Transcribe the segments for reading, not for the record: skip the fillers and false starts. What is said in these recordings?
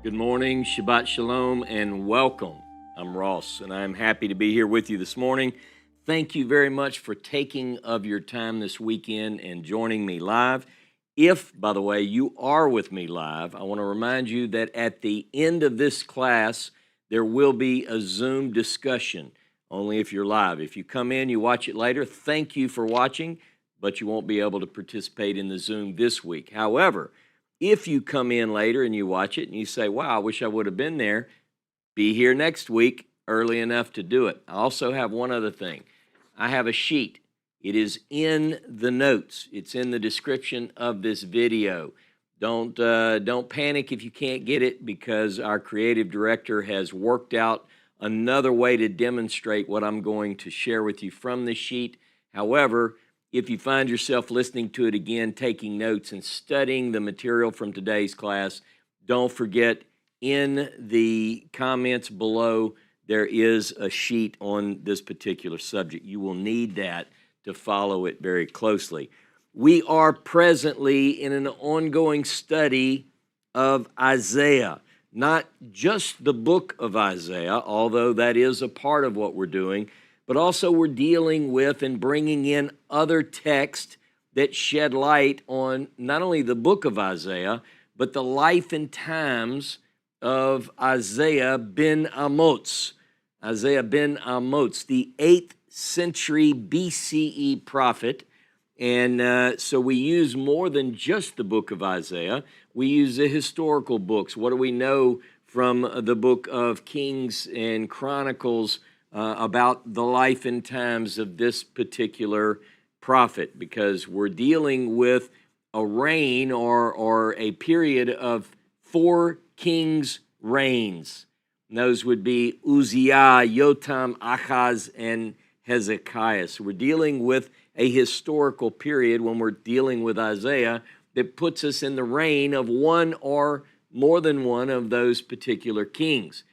Good morning, Shabbat Shalom, and welcome. I'm Ross, and I'm happy to be here with you this morning. Thank you very much for taking of your time this weekend and joining me live. If, by the way, you are with me live, I want to remind you that at the end of this class, there will be a Zoom discussion, only if you're live. If you come in, you watch it later, thank you for watching, but you won't be able to participate in the Zoom this week. However, if you come in later and you watch it and you say, wow, I wish I would have been there, be here next week early enough to do it. I also have one other thing. I have a sheet. It is in the notes. It's in the description of this video. Don't panic if you can't get it, because our creative director has worked out another way to demonstrate what I'm going to share with you from the sheet. However, if you find yourself listening to it again, taking notes and studying the material from today's class, don't forget, in the comments below, there is a sheet on this particular subject. You will need that to follow it very closely. We are presently in an ongoing study of Isaiah, not just the book of Isaiah, although that is a part of what we're doing, but also we're dealing with and bringing in other texts that shed light on not only the book of Isaiah, but the life and times of Isaiah ben Amoz. Isaiah ben Amoz, the 8th century BCE prophet. And so we use more than just the book of Isaiah. We use the historical books. What do we know from the book of Kings and Chronicles about the life and times of this particular prophet? Because we're dealing with a reign or a period of 4 kings' reigns. And those would be Uzziah, Yotam, Achaz, and Hezekiah. So we're dealing with a historical period when we're dealing with Isaiah that puts us in the reign of one or more than one of those particular kings.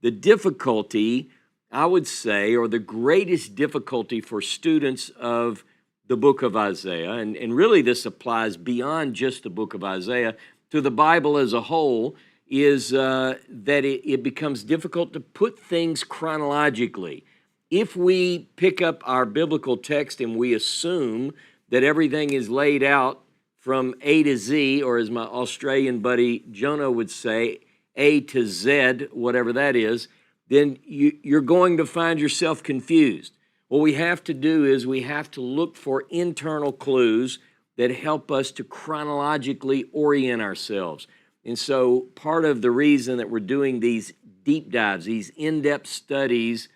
The difficulty, I would say, or the greatest difficulty for students of the book of Isaiah, and really this applies beyond just the book of Isaiah to the Bible as a whole, is that it becomes difficult to put things chronologically. If we pick up our biblical text and we assume that everything is laid out from A to Z, or as my Australian buddy Jonah would say, A to Z, whatever that is, then you're going to find yourself confused. What we have to do is we have to look for internal clues that help us to chronologically orient ourselves. And so part of the reason that we're doing these deep dives, these in-depth studies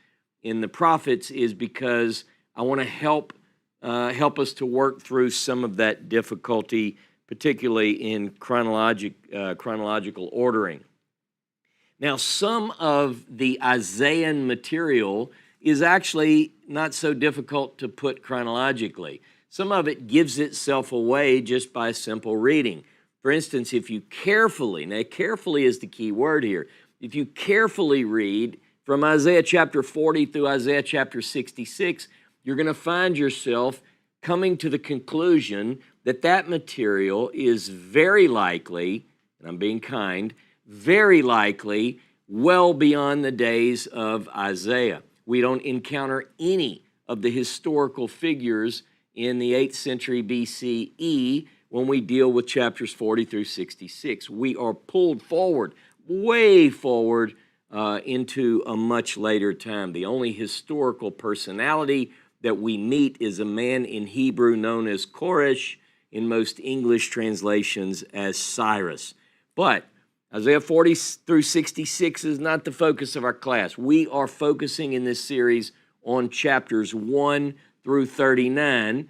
in the prophets, is because I want to help us to work through some of that difficulty, particularly in chronological ordering. Now, some of the Isaiah material is actually not so difficult to put chronologically. Some of it gives itself away just by simple reading. For instance, if you carefully, now carefully is the key word here, if you carefully read from Isaiah chapter 40 through Isaiah chapter 66, you're going to find yourself coming to the conclusion that that material is very likely, and I'm being kind, very likely well beyond the days of Isaiah. We don't encounter any of the historical figures in the 8th century BCE when we deal with chapters 40 through 66. We are pulled forward, way forward, into a much later time. The only historical personality that we meet is a man in Hebrew known as Koresh, in most English translations as Cyrus. But Isaiah 40 through 66 is not the focus of our class. We are focusing in this series on chapters 1 through 39,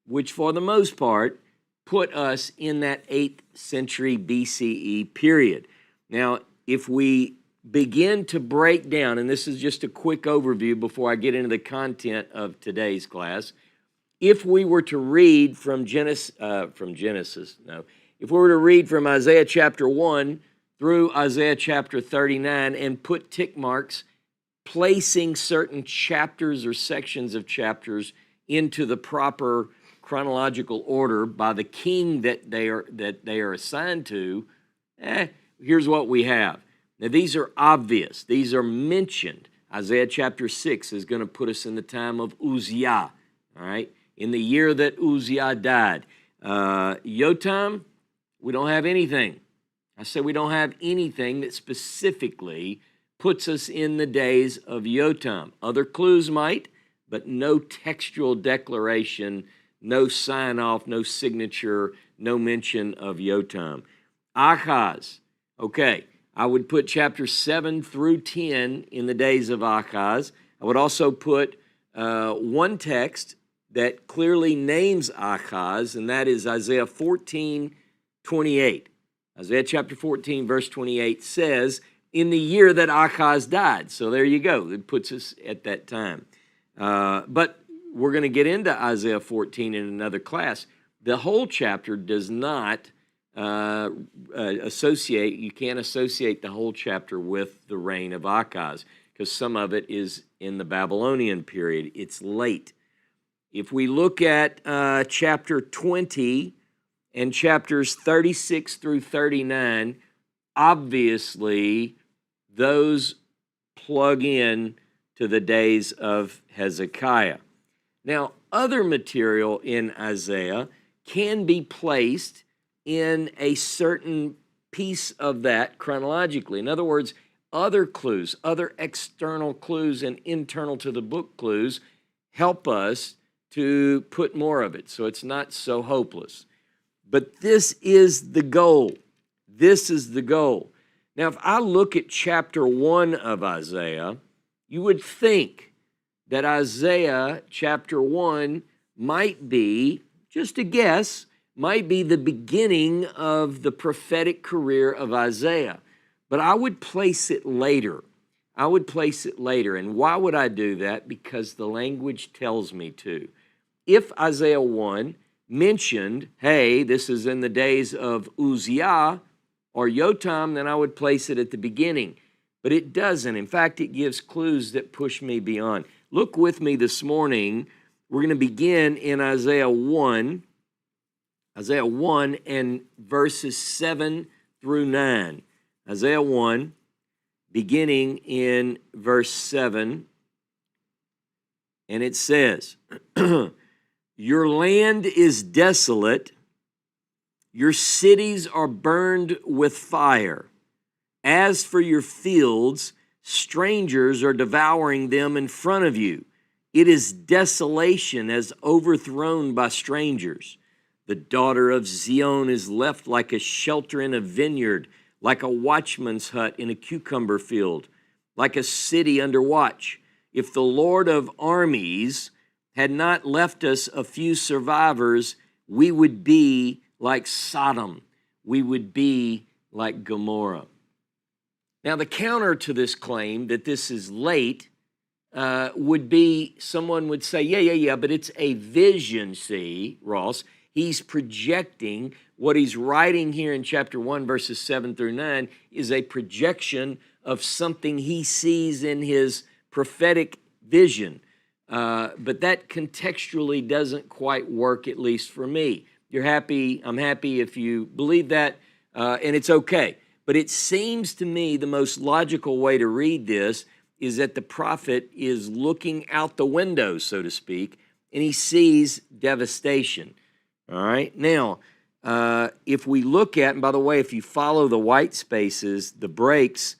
which for the most part put us in that 8th century BCE period. Now, if we begin to break down, and this is just a quick overview before I get into the content of today's class, if we were to read if we were to read from Isaiah chapter 1 through Isaiah chapter 39 and put tick marks, placing certain chapters or sections of chapters into the proper chronological order by the king that they are assigned to, here's what we have. Now, these are obvious. These are mentioned. Isaiah chapter 6 is going to put us in the time of Uzziah, all right, in the year that Uzziah died. Yotam, we don't have anything. I said we don't have anything that specifically puts us in the days of Yotam. Other clues might, but no textual declaration, no sign-off, no signature, no mention of Yotam. Ahaz, okay, I would put chapter 7 through 10 in the days of Ahaz. I would also put one text that clearly names Ahaz, and that is Isaiah 14:28. Isaiah chapter 14, verse 28 says, in the year that Ahaz died. So there you go. It puts us at that time. But we're going to get into Isaiah 14 in another class. The whole chapter does not associate, you can't associate the whole chapter with the reign of Ahaz, because some of it is in the Babylonian period. It's late. If we look at chapter 20 and chapters 36 through 39, obviously those plug in to the days of Hezekiah. Now, other material in Isaiah can be placed in a certain piece of that chronologically. In other words, other clues, other external clues and internal to the book clues help us to put more of it, so it's not so hopeless. But this is the goal. This is the goal. Now, if I look at chapter 1 of Isaiah, you would think that Isaiah chapter 1 might be, just a guess, might be the beginning of the prophetic career of Isaiah. But I would place it later. I would place it later. And why would I do that? Because the language tells me to. If Isaiah 1 mentioned, hey, this is in the days of Uzziah or Yotam, then I would place it at the beginning. But it doesn't. In fact, it gives clues that push me beyond. Look with me this morning. We're going to begin in Isaiah 1 and verses 7 through 9. Isaiah 1, beginning in verse 7, and it says, your land is desolate, your cities are burned with fire. As for your fields, strangers are devouring them in front of you. It is desolation as overthrown by strangers. The daughter of Zion is left like a shelter in a vineyard, like a watchman's hut in a cucumber field, like a city under watch. If the Lord of armies had not left us a few survivors, we would be like Sodom. We would be like Gomorrah. Now, the counter to this claim that this is late would be someone would say, yeah, but it's a vision, see, Ross. He's projecting what he's writing here in chapter 1, verses 7 through 9 is a projection of something he sees in his prophetic vision. But that contextually doesn't quite work, at least for me. You're happy, I'm happy if you believe that, and it's okay. But it seems to me the most logical way to read this is that the prophet is looking out the window, so to speak, and he sees devastation. All right? Now, if we look at, and by the way, if you follow the white spaces, the breaks,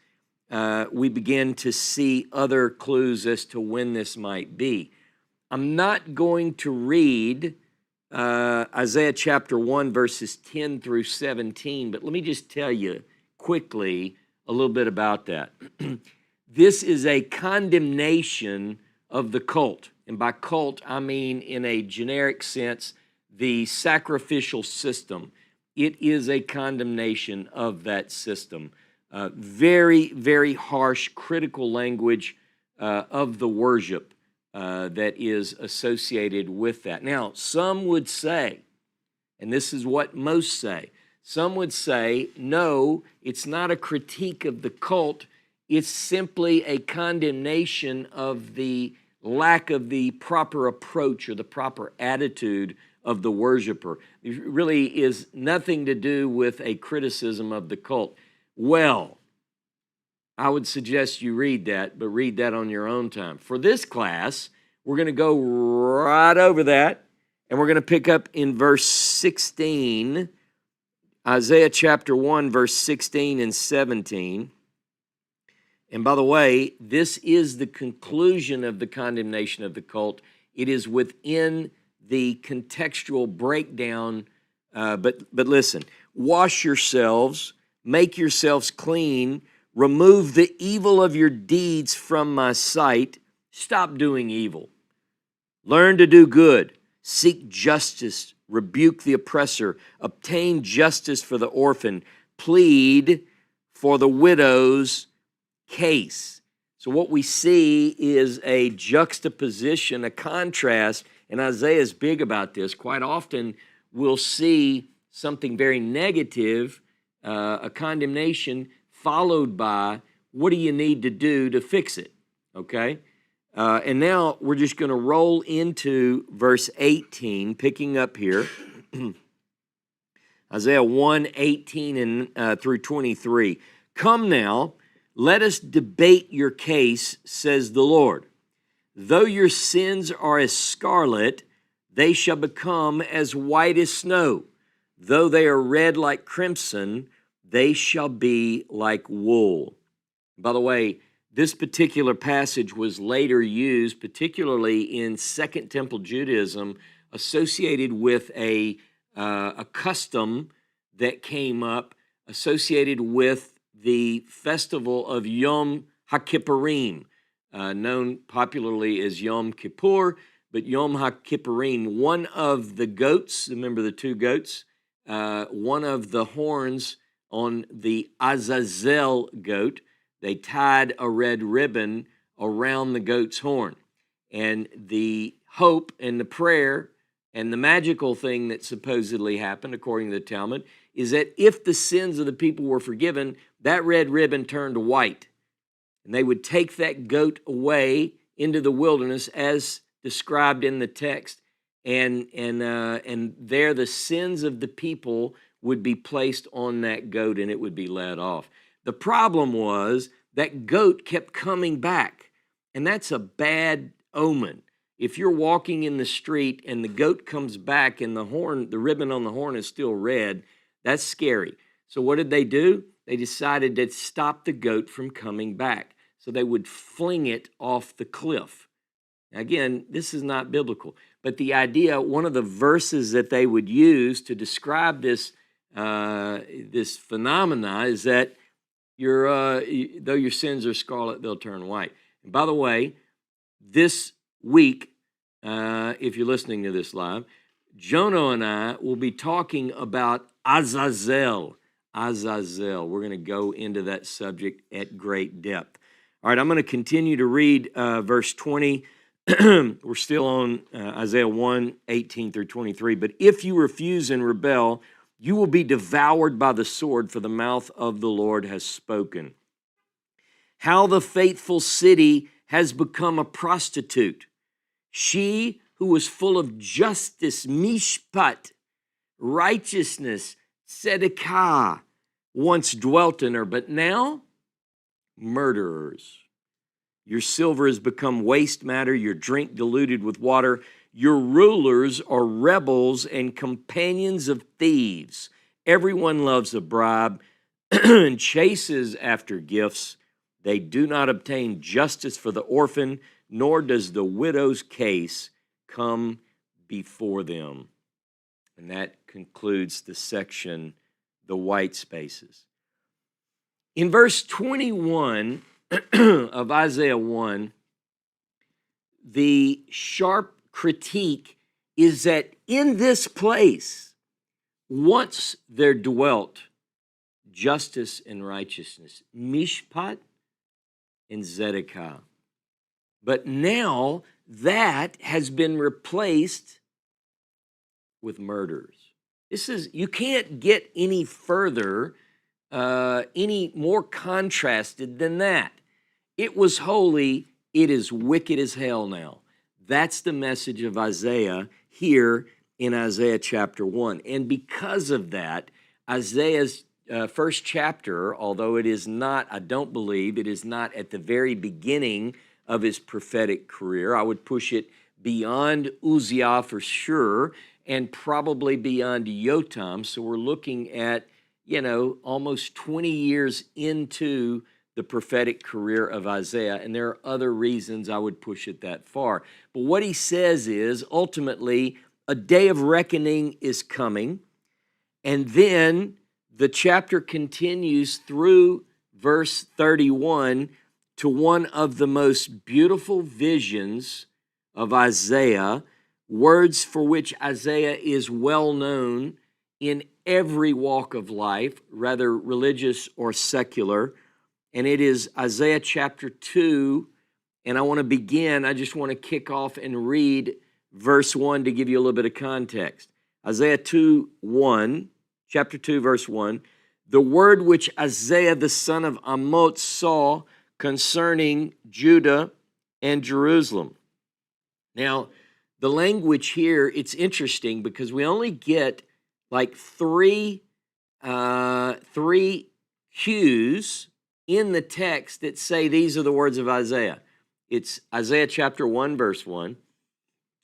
we begin to see other clues as to when this might be. I'm not going to read Isaiah chapter 1, verses 10 through 17, but let me just tell you quickly a little bit about that. This is a condemnation of the cult. And by cult, I mean in a generic sense, the sacrificial system. It is a condemnation of that system. Very, very harsh, critical language of the worship that is associated with that. Now, some would say, and this is what most say, some would say, no, it's not a critique of the cult, it's simply a condemnation of the lack of the proper approach or the proper attitude of the worshiper. It really is nothing to do with a criticism of the cult. well. I would suggest you read that, but read that on your own time. For this class, we're going to go right over that, and we're going to pick up in verse 16, Isaiah chapter 1, verse 16 and 17. And by the way, this is the conclusion of the condemnation of the cult. It is within the contextual breakdown, but listen, wash yourselves, make yourselves clean, remove the evil of your deeds from my sight. Stop doing evil. Learn to do good. Seek justice. Rebuke the oppressor. Obtain justice for the orphan. Plead for the widow's case. So what we see is a juxtaposition, a contrast, and Isaiah is big about this. Quite often we'll see something very negative, a condemnation, followed by what do you need to do to fix it, okay? And now we're just going to roll into verse 18, picking up here. Isaiah 1, 18 and through 23. Come now, let us debate your case, says the Lord. Though your sins are as scarlet, they shall become as white as snow. Though they are red like crimson, they shall be like wool. By the way, this particular passage was later used, particularly in Second Temple Judaism, associated with a custom that came up associated with the festival of Yom HaKippurim, known popularly as Yom Kippur, but Yom HaKippurim, one of the goats, remember the two goats, one of the horns on the Azazel goat, they tied a red ribbon around the goat's horn. And the hope and the prayer and the magical thing that supposedly happened, according to the Talmud, is that if the sins of the people were forgiven, that red ribbon turned white. And they would take that goat away into the wilderness as described in the text. And there the sins of the people would be placed on that goat and it would be led off. The problem was that goat kept coming back, and that's a bad omen. If you're walking in the street and the goat comes back and the ribbon on the horn is still red, that's scary. So what did they do? They decided to stop the goat from coming back. So they would fling it off the cliff. Now, again, this is not biblical, but the idea, one of the verses that they would use to describe this phenomena is that though your sins are scarlet, they'll turn white. And by the way, this week, if you're listening to this live, Jono and I will be talking about Azazel. Azazel. We're going to go into that subject at great depth. All right, I'm going to continue to read verse 20. We're still on Isaiah 1, 18 through 23. But if you refuse and rebel, you will be devoured by the sword, for the mouth of the Lord has spoken. How the faithful city has become a prostitute. She who was full of justice, mishpat, righteousness, tzedakah, once dwelt in her, but now murderers. Your silver has become waste matter, your drink diluted with water. Your rulers are rebels and companions of thieves. Everyone loves a bribe and chases after gifts. They do not obtain justice for the orphan, nor does the widow's case come before them. And that concludes the section, the white spaces. In verse 21 of Isaiah 1, the sharp critique is that in this place, once there dwelt justice and righteousness, mishpat and tzedakah. But now that has been replaced with murders. You can't get any further, any more contrasted than that. It was holy, it is wicked as hell now. That's the message of Isaiah here in Isaiah chapter 1. And because of that, Isaiah's first chapter, although it is not, I don't believe, it is not at the very beginning of his prophetic career. I would push it beyond Uzziah for sure, and probably beyond Yotam. So we're looking at, almost 20 years into the prophetic career of Isaiah, and there are other reasons I would push it that far. But what he says is, ultimately, a day of reckoning is coming, and then the chapter continues through verse 31 to one of the most beautiful visions of Isaiah, words for which Isaiah is well known in every walk of life, whether religious or secular. And it is Isaiah chapter 2, and I just want to kick off and read verse 1 to give you a little bit of context. Isaiah 2:1, chapter 2, verse 1, the word which Isaiah the son of Amoz saw concerning Judah and Jerusalem. Now, the language here, it's interesting because we only get like three cues in the text that say these are the words of Isaiah. It's Isaiah chapter 1, verse 1,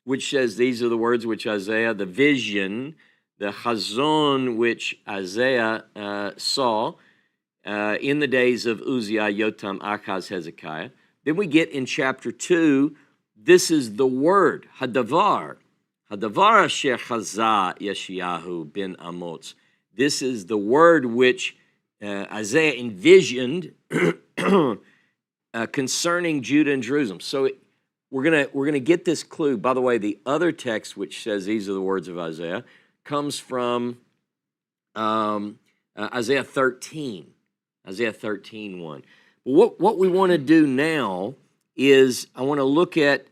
which says these are the words which Isaiah, the vision, the chazon which Isaiah saw in the days of Uzziah, Yotam, Achaz, Hezekiah. Then we get in chapter 2, this is the word, hadavar asher chazah Yeshayahu ben Amoz. This is the word which Isaiah envisioned concerning Judah and Jerusalem. So we're gonna get this clue. By the way, the other text which says these are the words of Isaiah comes from Isaiah 13, Isaiah 13:1. What we want to do now is I want to look at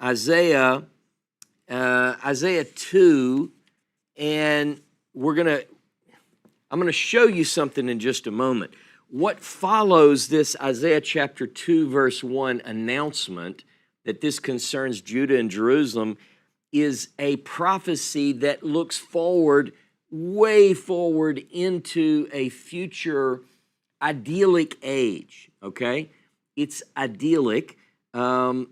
Isaiah 2, and I'm gonna show you something in just a moment. What follows this Isaiah chapter 2, verse 1 announcement that this concerns Judah and Jerusalem is a prophecy that looks forward, way forward into a future idyllic age, okay? It's idyllic, but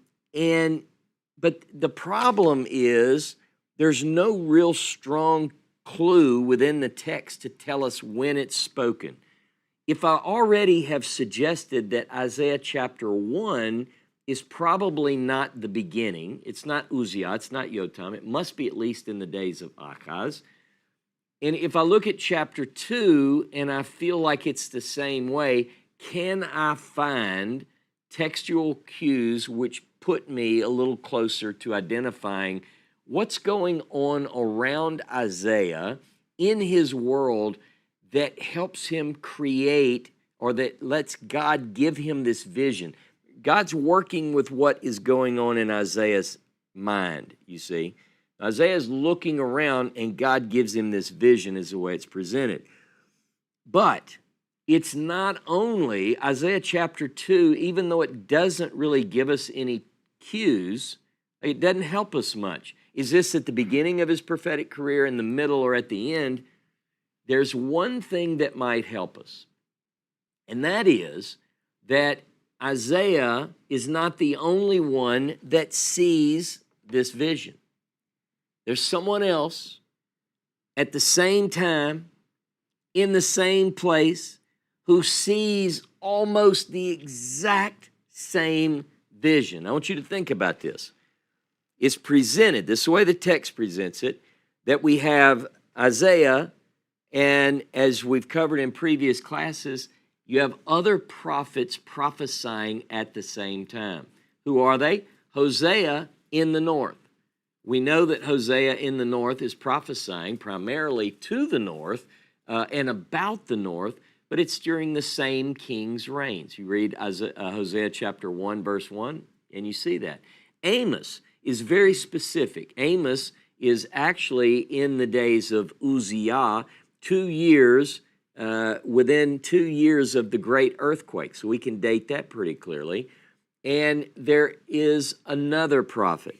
the problem is there's no real strong clue within the text to tell us when it's spoken. If I already have suggested that Isaiah chapter 1 is probably not the beginning, it's not Uzziah, it's not Yotam, it must be at least in the days of Achaz. And if I look at chapter 2 and I feel like it's the same way, can I find textual cues which put me a little closer to identifying what's going on around Isaiah in his world that helps him create, or that lets God give him this vision? God's working with what is going on in Isaiah's mind, you see. Isaiah's looking around and God gives him this vision is the way it's presented. But it's not only Isaiah chapter 2, even though it doesn't really give us any cues, it doesn't help us much. Is this at the beginning of his prophetic career, in the middle, or at the end? There's one thing that might help us, and that is that Isaiah is not the only one that sees this vision. There's someone else at the same time, in the same place, who sees almost the exact same vision. I want you to think about this. It's presented, this is the way the text presents it, that we have Isaiah, and as we've covered in previous classes, you have other prophets prophesying at the same time. Who are they? Hosea in the north. We know that Hosea in the north is prophesying primarily to the north and about the north, but it's during the same king's reigns. You read Hosea chapter 1, verse 1, and you see that. Amos is very specific. Amos is actually in the days of Uzziah, 2 years, within 2 years of the great earthquake. So we can date that pretty clearly. And there is another prophet.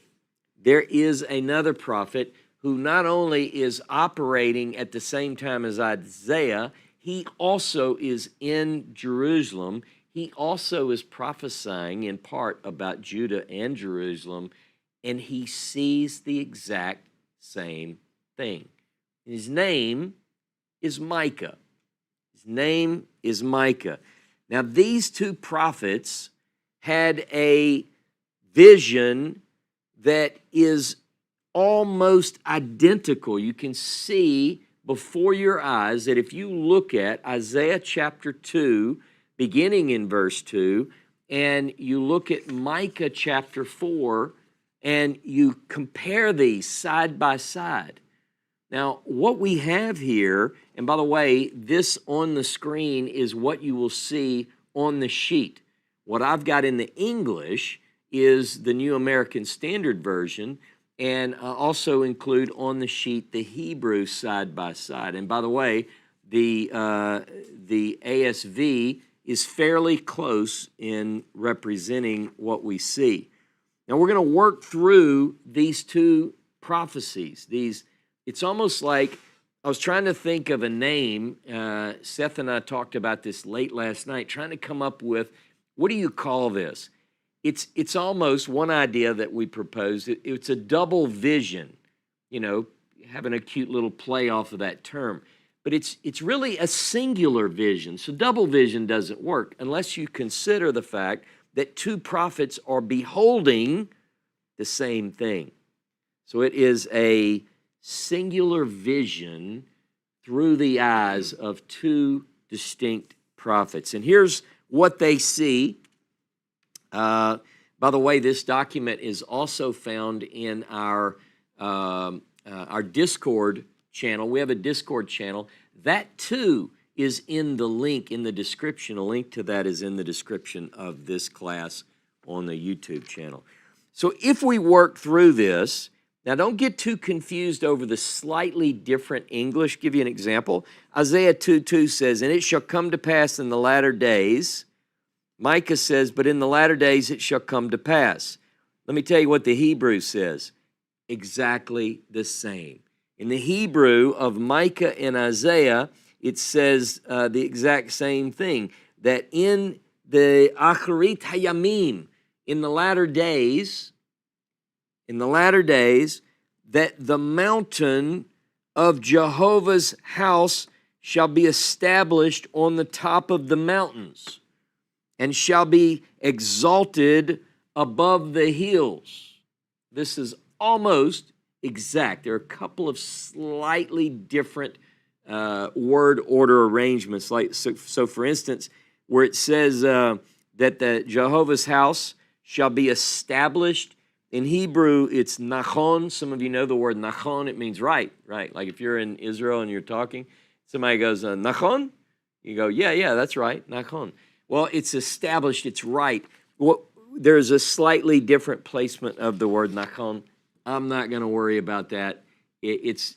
There is another prophet who not only is operating at the same time as Isaiah, he also is in Jerusalem. He also is prophesying in part about Judah and Jerusalem, and he sees the exact same thing. His name is Micah. His name is Micah. Now, these two prophets had a vision that is almost identical. You can see before your eyes that if you look at Isaiah chapter 2, beginning in verse 2, and you look at Micah chapter 4, and you compare these side by side. Now, what we have here, and by the way, this on the screen is what you will see on the sheet. What I've got in the English is the New American Standard Version, and I also include on the sheet the Hebrew side by side. And by the way, the ASV is fairly close in representing what we see. Now we're going to work through these two prophecies. It's almost like I was trying to think of a name. Seth and I talked about this late last night, trying to come up with, what do you call this? It's almost one idea that we proposed. It's a double vision, having a cute little play off of that term. But it's really a singular vision. So double vision doesn't work unless you consider the fact that two prophets are beholding the same thing. So it is a singular vision through the eyes of two distinct prophets. And here's what they see. By the way, this document is also found in our Discord channel. We have a Discord channel. That too is in the link in the description. A link to that is in the description of this class on the YouTube channel. So if we work through this, now don't get too confused over the slightly different English. Give you an example. Isaiah 2:2 says, "And it shall come to pass in the latter days." Micah says, "But in the latter days it shall come to pass." Let me tell you what the Hebrew says. Exactly the same. In the Hebrew of Micah and Isaiah, it says the exact same thing, that in the Acharit Hayamim, in the latter days, that the mountain of Jehovah's house shall be established on the top of the mountains and shall be exalted above the hills. This is almost exact. There are a couple of slightly different word order arrangements. So for instance, where it says that the Jehovah's house shall be established, in Hebrew it's nachon. Some of you know the word nachon. It means right. Like if you're in Israel and you're talking, somebody goes, nachon? You go, yeah, that's right, nachon. Well, it's established, it's right. There's a slightly different placement of the word nachon. I'm not going to worry about that. It's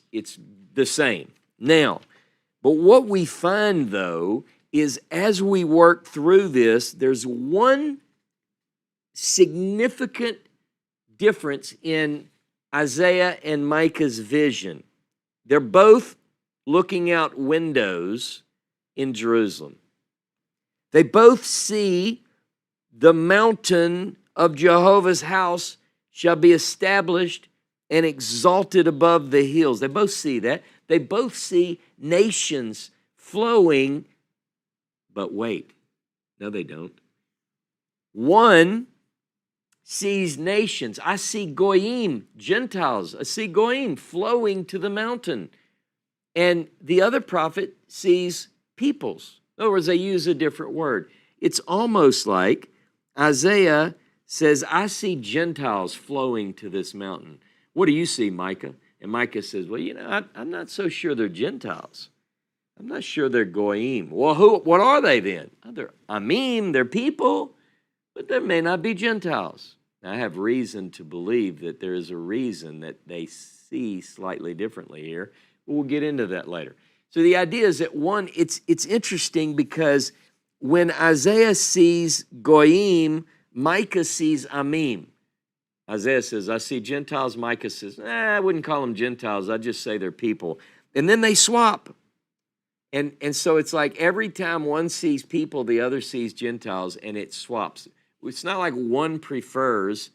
the same. Now, but what we find, though, is as we work through this, there's one significant difference in Isaiah and Micah's vision. They're both looking out windows in Jerusalem. They both see the mountain of Jehovah's house shall be established and exalted above the hills. They both see that. They both see nations flowing, but wait, no they don't. One sees nations. I see goyim, Gentiles. I see goyim flowing to the mountain. And the other prophet sees peoples. In other words, they use a different word. It's almost like Isaiah says, I see Gentiles flowing to this mountain. What do you see, Micah? And Micah says, well, I'm not so sure they're Gentiles. I'm not sure they're goyim. Well, what are they then? They're amim, they're people, but there may not be Gentiles. Now, I have reason to believe that there is a reason that they see slightly differently here. But we'll get into that later. So the idea is that, one, it's interesting because when Isaiah sees goyim, Micah sees amim. Isaiah says, I see Gentiles. Micah says, I wouldn't call them Gentiles. I'd just say they're people. And then they swap. And so it's like every time one sees people, the other sees Gentiles, and it swaps. It's not like one prefers,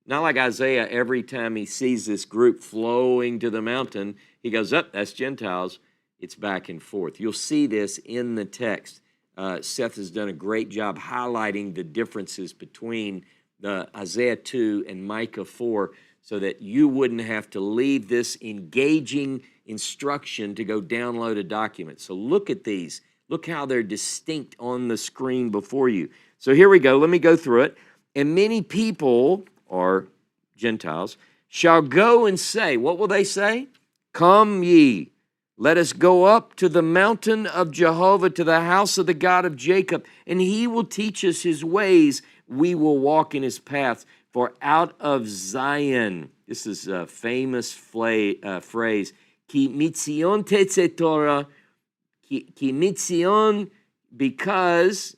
not like Isaiah, every time he sees this group flowing to the mountain, he goes, up, that's Gentiles. It's back and forth. You'll see this in the text. Seth has done a great job highlighting the differences between the Isaiah 2 and Micah 4 so that you wouldn't have to leave this engaging instruction to go download a document. So look at these. Look how they're distinct on the screen before you. So here we go. Let me go through it. And many people, or Gentiles, shall go and say, what will they say? Come ye, let us go up to the mountain of Jehovah, to the house of the God of Jacob, and he will teach us his ways. We will walk in his paths. For out of Zion, this is a famous phrase, Ki mitzion tetze Torah, ki mitzion, because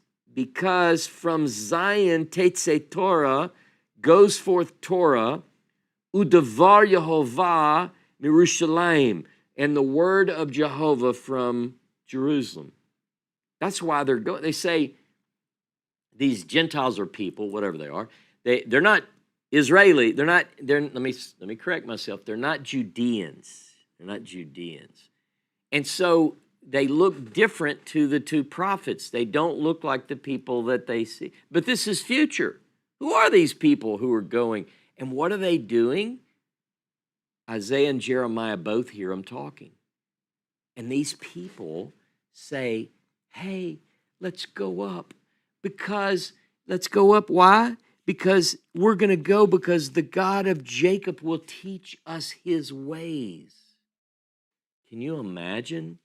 from Zion tetze Torah goes forth Torah, udavar Yehovah mirushalayim, and the word of Jehovah from Jerusalem. That's why they're going. They say these Gentiles are people, whatever they are. They're not Israeli. Let me correct myself. They're not Judeans. They're not Judeans. And so they look different to the two prophets. They don't look like the people that they see. But this is future. Who are these people who are going? And what are they doing? Isaiah and Jeremiah both hear them talking. And these people say, hey, let's go up. Let's go up. Why? Because we're going to go because the God of Jacob will teach us his ways. Can you imagine?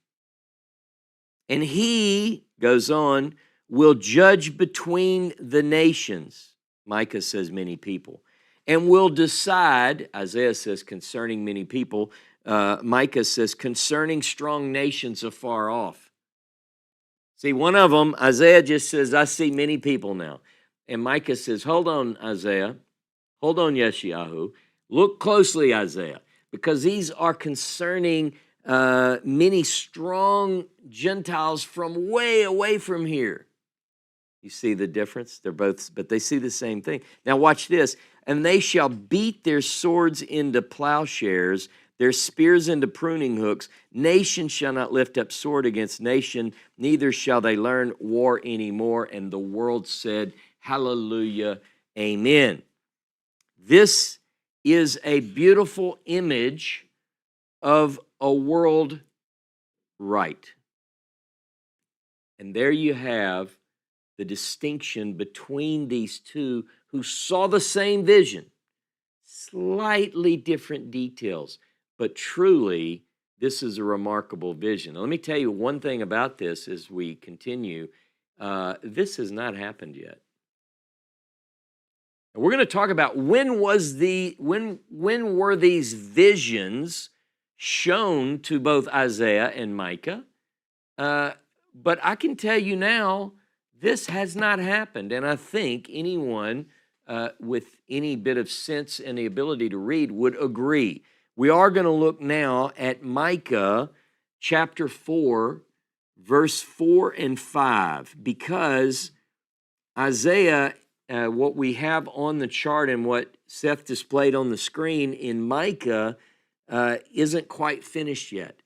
And he, goes on, will judge between the nations. Micah says many people. And will decide, Isaiah says concerning many people, Micah says concerning strong nations afar off. See, one of them, Isaiah just says, I see many people now. And Micah says, hold on, Isaiah. Hold on, Yeshayahu. Look closely, Isaiah, because these are concerning many strong Gentiles from way away from here. You see the difference? They're both, but they see the same thing. Now watch this. And they shall beat their swords into plowshares, their spears into pruning hooks. Nation shall not lift up sword against nation, neither shall they learn war anymore. And the world said, hallelujah, amen. This is a beautiful image of a world right. And there you have the distinction between these two who saw the same vision, slightly different details, but truly this is a remarkable vision. Now, let me tell you one thing about this as we continue. This has not happened yet. And we're going to talk about when were these visions shown to both Isaiah and Micah. But I can tell you now, this has not happened. And I think anyone with any bit of sense and the ability to read would agree. We are going to look now at Micah chapter 4, verse 4 and 5, because Isaiah, what we have on the chart and what Seth displayed on the screen in Micah isn't quite finished yet.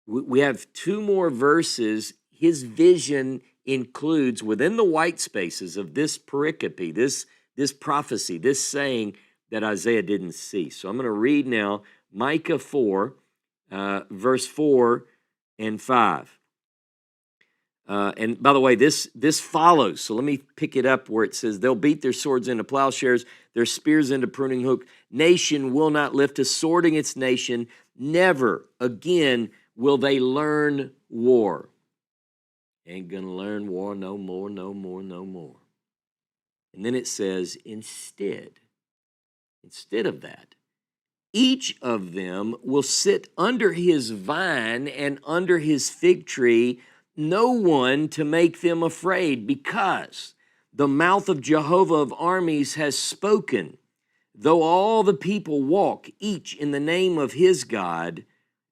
We have two more verses. His vision includes within the white spaces of this pericope, this prophecy, this saying that Isaiah didn't see. So I'm going to read now Micah 4, verse 4 and 5. And by the way, this follows. So let me pick it up where it says, they'll beat their swords into plowshares, their spears into pruning hook. Nation will not lift a sword against nation. Never again will they learn war. Ain't gonna learn war no more, no more, no more. And then it says, instead of that, each of them will sit under his vine and under his fig tree, no one to make them afraid, because the mouth of Jehovah of armies has spoken. Though all the people walk, each in the name of his God,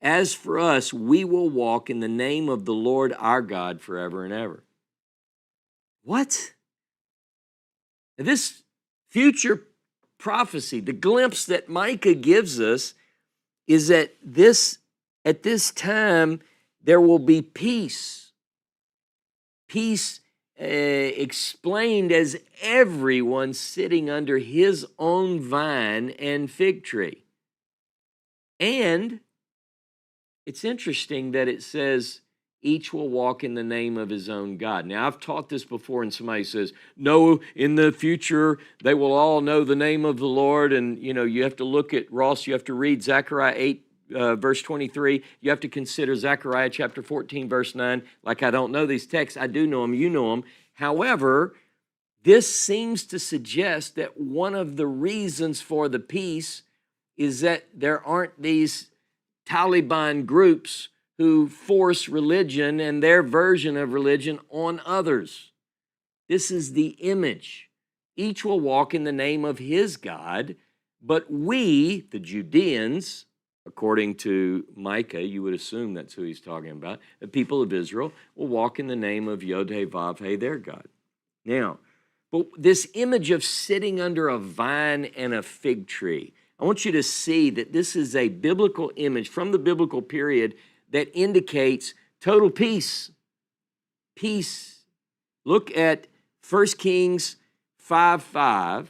As for us, we will walk in the name of the Lord our God forever and ever. What? This future prophecy, the glimpse that Micah gives us, is that at this time there will be peace. Peace explained as everyone sitting under his own vine and fig tree. And it's interesting that it says each will walk in the name of his own God. Now, I've taught this before, and somebody says, no, in the future, they will all know the name of the Lord. And, you have to look at, Ross, you have to read Zechariah 8, verse 23. You have to consider Zechariah chapter 14, verse 9. Like, I don't know these texts. I do know them. You know them. However, this seems to suggest that one of the reasons for the peace is that there aren't these Taliban groups who force religion and their version of religion on others. This is the image. Each will walk in the name of his God, but we, the Judeans, according to Micah, you would assume that's who he's talking about, the people of Israel, will walk in the name of Yod-Heh-Vav-Heh, their God. Now, but this image of sitting under a vine and a fig tree, I want you to see that this is a biblical image from the biblical period that indicates total peace. Peace. Look at 1 Kings 5:5.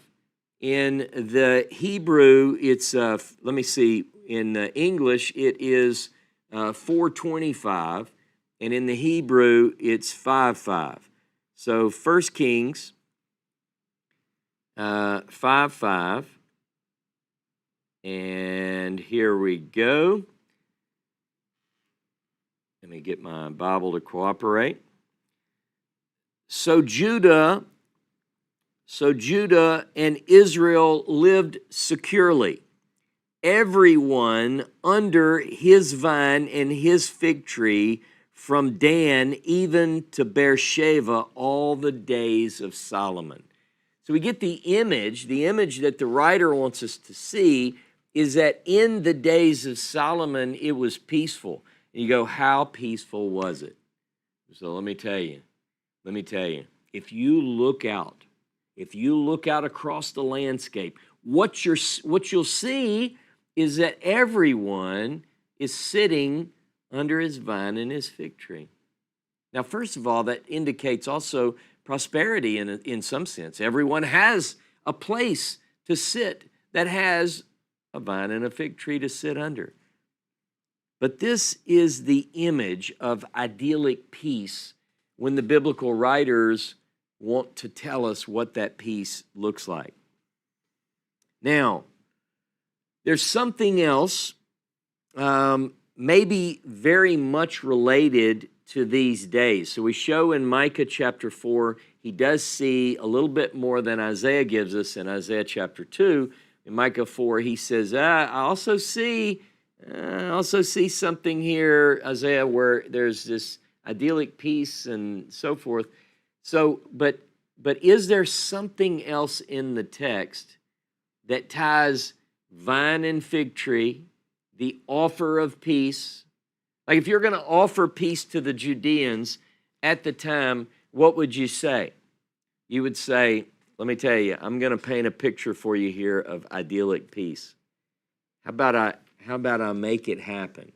In the Hebrew, it's, in English, it is 4:25, and in the Hebrew, it's 5:5. So 1 Kings 5:5. And here we go. Let me get my Bible to cooperate. So Judah and Israel lived securely, everyone under his vine and his fig tree, from Dan even to Beersheba, all the days of Solomon. So we get the image that the writer wants us to see is that in the days of Solomon, it was peaceful. And you go, how peaceful was it? So let me tell you, if you look out across the landscape, what you'll see is that everyone is sitting under his vine and his fig tree. Now, first of all, that indicates also prosperity in some sense. Everyone has a place to sit that has a vine and a fig tree to sit under. But this is the image of idyllic peace when the biblical writers want to tell us what that peace looks like. Now, there's something else, maybe very much related to these days. So we show in Micah chapter 4, he does see a little bit more than Isaiah gives us in Isaiah chapter 2. In Micah 4, he says, I also see something here, Isaiah, where there's this idyllic peace and so forth. So, but is there something else in the text that ties vine and fig tree, the offer of peace? Like if you're going to offer peace to the Judeans at the time, what would you say? You would say, let me tell you, I'm going to paint a picture for you here of idyllic peace. How about I make it happen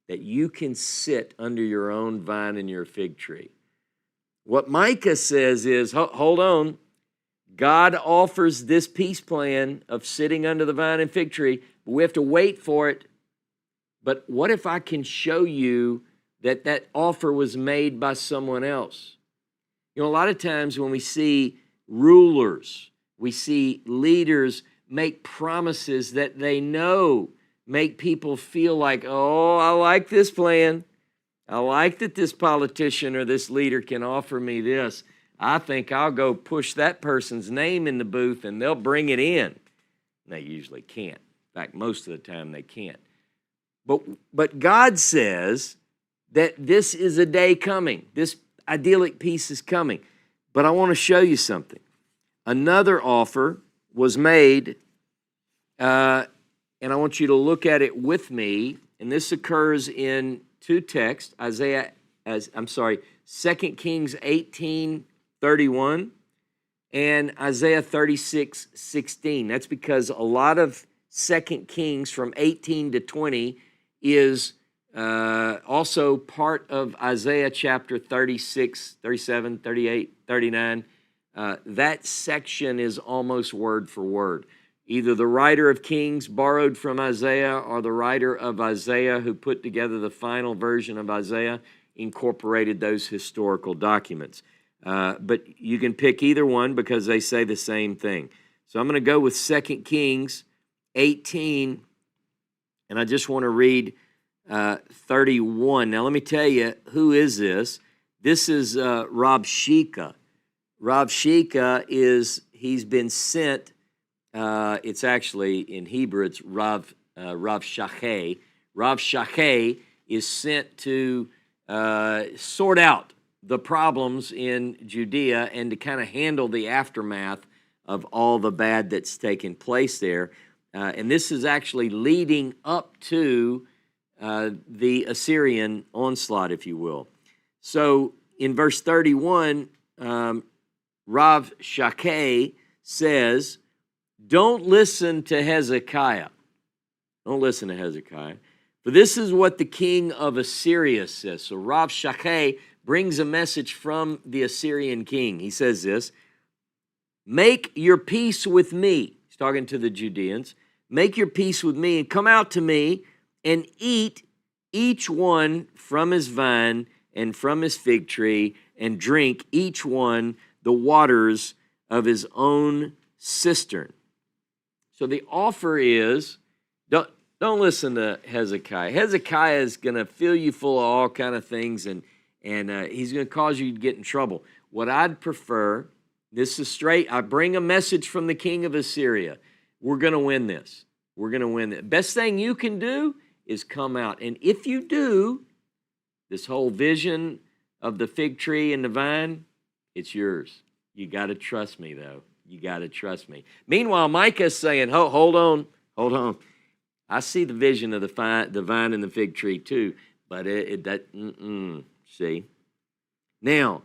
that you can sit under your own vine and your fig tree? What Micah says is, hold on, God offers this peace plan of sitting under the vine and fig tree, but we have to wait for it. But what if I can show you that offer was made by someone else? You know, a lot of times when we see rulers, we see leaders make promises that they know make people feel like, oh, I like this plan. I like that this politician or this leader can offer me this. I think I'll go push that person's name in the booth and they'll bring it in. They usually can't. In fact, most of the time they can't. But God says that this is a day coming. This idyllic peace is coming. But I want to show you something. Another offer was made, and I want you to look at it with me and this occurs in two texts, 2 Kings 18:31 and Isaiah 36:16. That's because a lot of 2 Kings from 18 to 20 is also part of Isaiah chapter 36, 37, 38, 39. That section is almost word for word. Either the writer of Kings borrowed from Isaiah or the writer of Isaiah who put together the final version of Isaiah incorporated those historical documents. But you can pick either one because they say the same thing. So I'm going to go with 2 Kings 18, and I just want to read 31. Now let me tell you, who is this? This is Rabshakeh. Rabshakeh he's been sent. It's actually, in Hebrew, it's Rabshakeh. Rabshakeh is sent to sort out the problems in Judea and to kind of handle the aftermath of all the bad that's taken place there. And this is actually leading up to the Assyrian onslaught, if you will. So in verse 31, Rabshakeh says, don't listen to Hezekiah. Don't listen to Hezekiah. For this is what the king of Assyria says. So Rabshakeh brings a message from the Assyrian king. He says this, make your peace with me. He's talking to the Judeans. Make your peace with me and come out to me and eat each one from his vine and from his fig tree and drink each one the waters of his own cistern. So the offer is, don't listen to Hezekiah. Hezekiah is going to fill you full of all kind of things, and he's going to cause you to get in trouble. What I'd prefer, this is straight, I bring a message from the king of Assyria. We're going to win this. We're going to win it. Best thing you can do is come out. And if you do, this whole vision of the fig tree and the vine, it's yours. You got to trust me, though. You got to trust me. Meanwhile, Micah's saying, hold on. I see the vision of the vine and the fig tree too, but see. Now,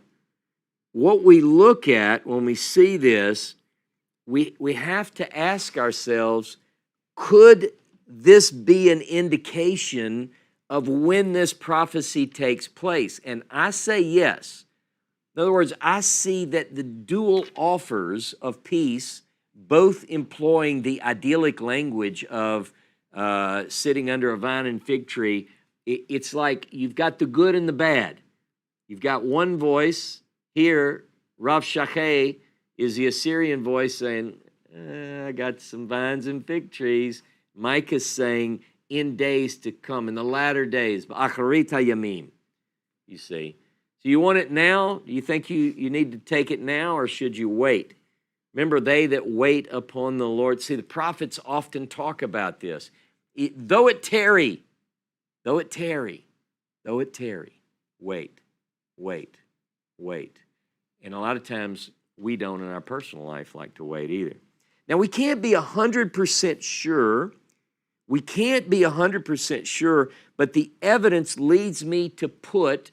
what we look at when we see this, we have to ask ourselves, could this be an indication of when this prophecy takes place? And I say yes. In other words, I see that the dual offers of peace, both employing the idyllic language of sitting under a vine and fig tree, it's like you've got the good and the bad. You've got one voice here, Rabshakeh is the Assyrian voice saying, I got some vines and fig trees. Micah's saying, in days to come, in the latter days, ba'acharit hayamim, you see. So you want it now? Do you think you need to take it now, or should you wait? Remember, they that wait upon the Lord. See, the prophets often talk about this. Though it tarry, wait. And a lot of times we don't in our personal life like to wait either. Now, we can't be 100% sure. But the evidence leads me to put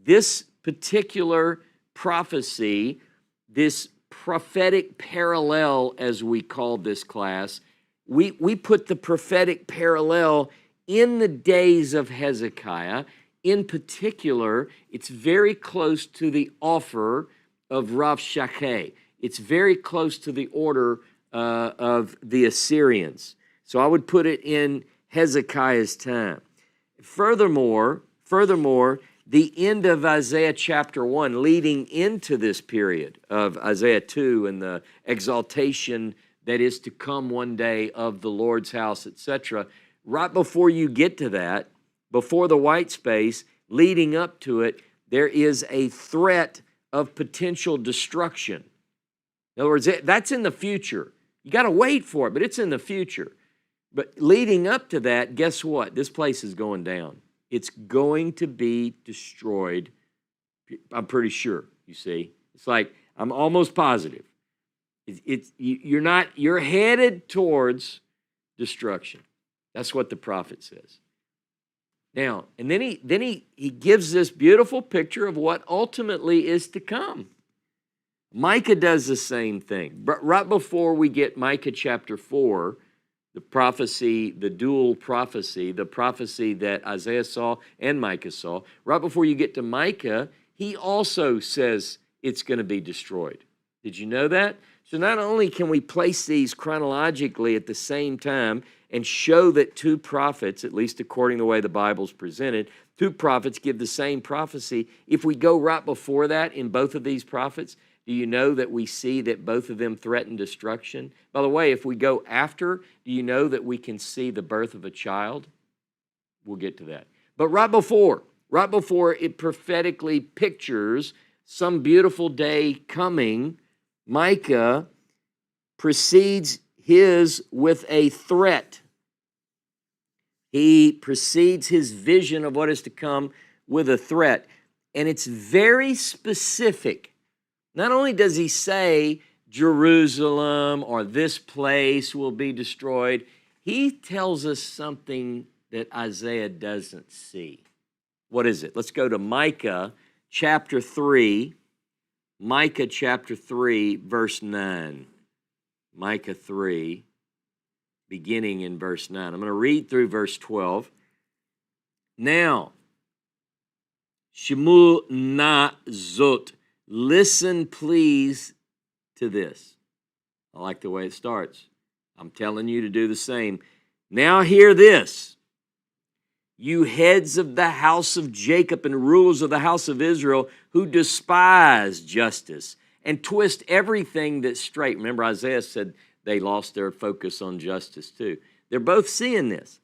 this particular prophecy, this prophetic parallel, as we call this class, we put the prophetic parallel in the days of Hezekiah. In particular, it's very close to the offer of Rabshakeh. It's very close to the order of the Assyrians. So I would put it in Hezekiah's time. Furthermore, the end of Isaiah chapter 1, leading into this period of Isaiah 2 and the exaltation that is to come one day of the Lord's house, etc. Right before you get to that, before the white space, leading up to it, there is a threat of potential destruction. In other words, that's in the future. You got to wait for it, but it's in the future. But leading up to that, guess what? This place is going down. It's going to be destroyed. I'm pretty sure, you see. It's like, I'm almost positive. You're headed towards destruction. That's what the prophet says. Now, and then he gives this beautiful picture of what ultimately is to come. Micah does the same thing. But right before we get Micah chapter 4, the prophecy, the dual prophecy, the prophecy that Isaiah saw and Micah saw, right before you get to Micah, he also says it's going to be destroyed. Did you know that? So not only can we place these chronologically at the same time and show that two prophets, at least according to the way the Bible's presented, two prophets give the same prophecy. If we go right before that in both of these prophets, do you know that we see that both of them threaten destruction? By the way, if we go after, do you know that we can see the birth of a child? We'll get to that. But right before it prophetically pictures some beautiful day coming, Micah precedes his with a threat. He precedes his vision of what is to come with a threat. And it's very specific. Not only does he say Jerusalem or this place will be destroyed, he tells us something that Isaiah doesn't see. What is it? Let's go to Micah chapter 3. Micah chapter 3, verse 9. Micah 3, beginning in verse 9. I'm going to read through verse 12. Now, Shemu na zot. Listen, please, to this. I like the way it starts. I'm telling you to do the same. Now hear this. You heads of the house of Jacob and rulers of the house of Israel who despise justice and twist everything that's straight. Remember, Isaiah said they lost their focus on justice too. They're both seeing this.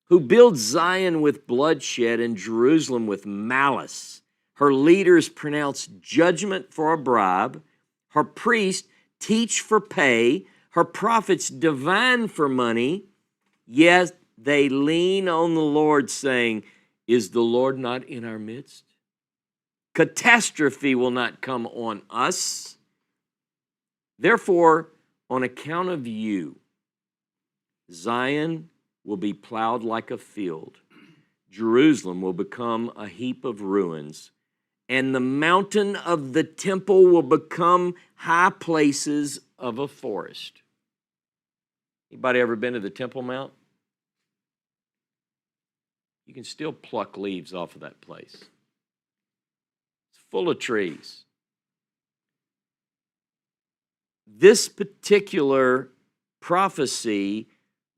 Who build Zion with bloodshed and Jerusalem with malice. Her leaders pronounce judgment for a bribe. Her priests teach for pay. Her prophets divine for money. Yet they lean on the Lord, saying, is the Lord not in our midst? Catastrophe will not come on us. Therefore, on account of you, Zion will be plowed like a field. Jerusalem will become a heap of ruins. And the mountain of the temple will become high places of a forest. Anybody ever been to the Temple Mount? You can still pluck leaves off of that place. It's full of trees. This particular prophecy,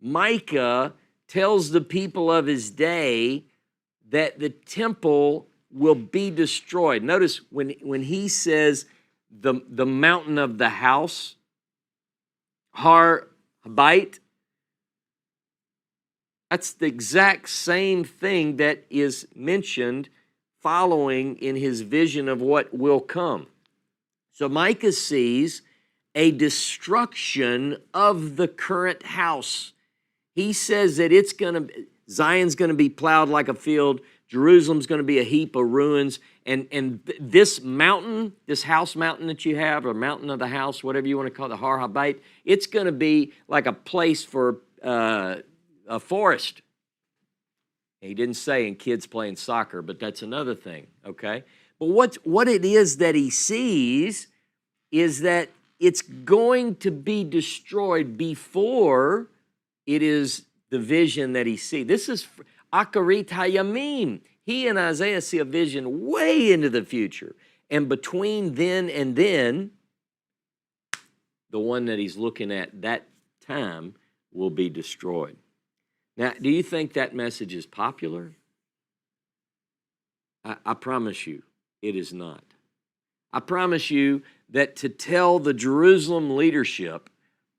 Micah tells the people of his day that the temple will be destroyed. Notice when he says the mountain of the house, Har Habayit, that's the exact same thing that is mentioned following in his vision of what will come. So Micah sees a destruction of the current house. He says that Zion's going to be plowed like a field. Jerusalem's going to be a heap of ruins. And this mountain, this house mountain that you have, or mountain of the house, whatever you want to call it, the Har Habayit, it's going to be like a place for a forest. He didn't say in kids playing soccer, but that's another thing, okay? But what it is that he sees is that it's going to be destroyed before it is the vision that he sees. This is Akarit Hayamim. He and Isaiah see a vision way into the future. And between then and then, the one that he's looking at that time will be destroyed. Now, do you think that message is popular? I promise you, it is not. I promise you that to tell the Jerusalem leadership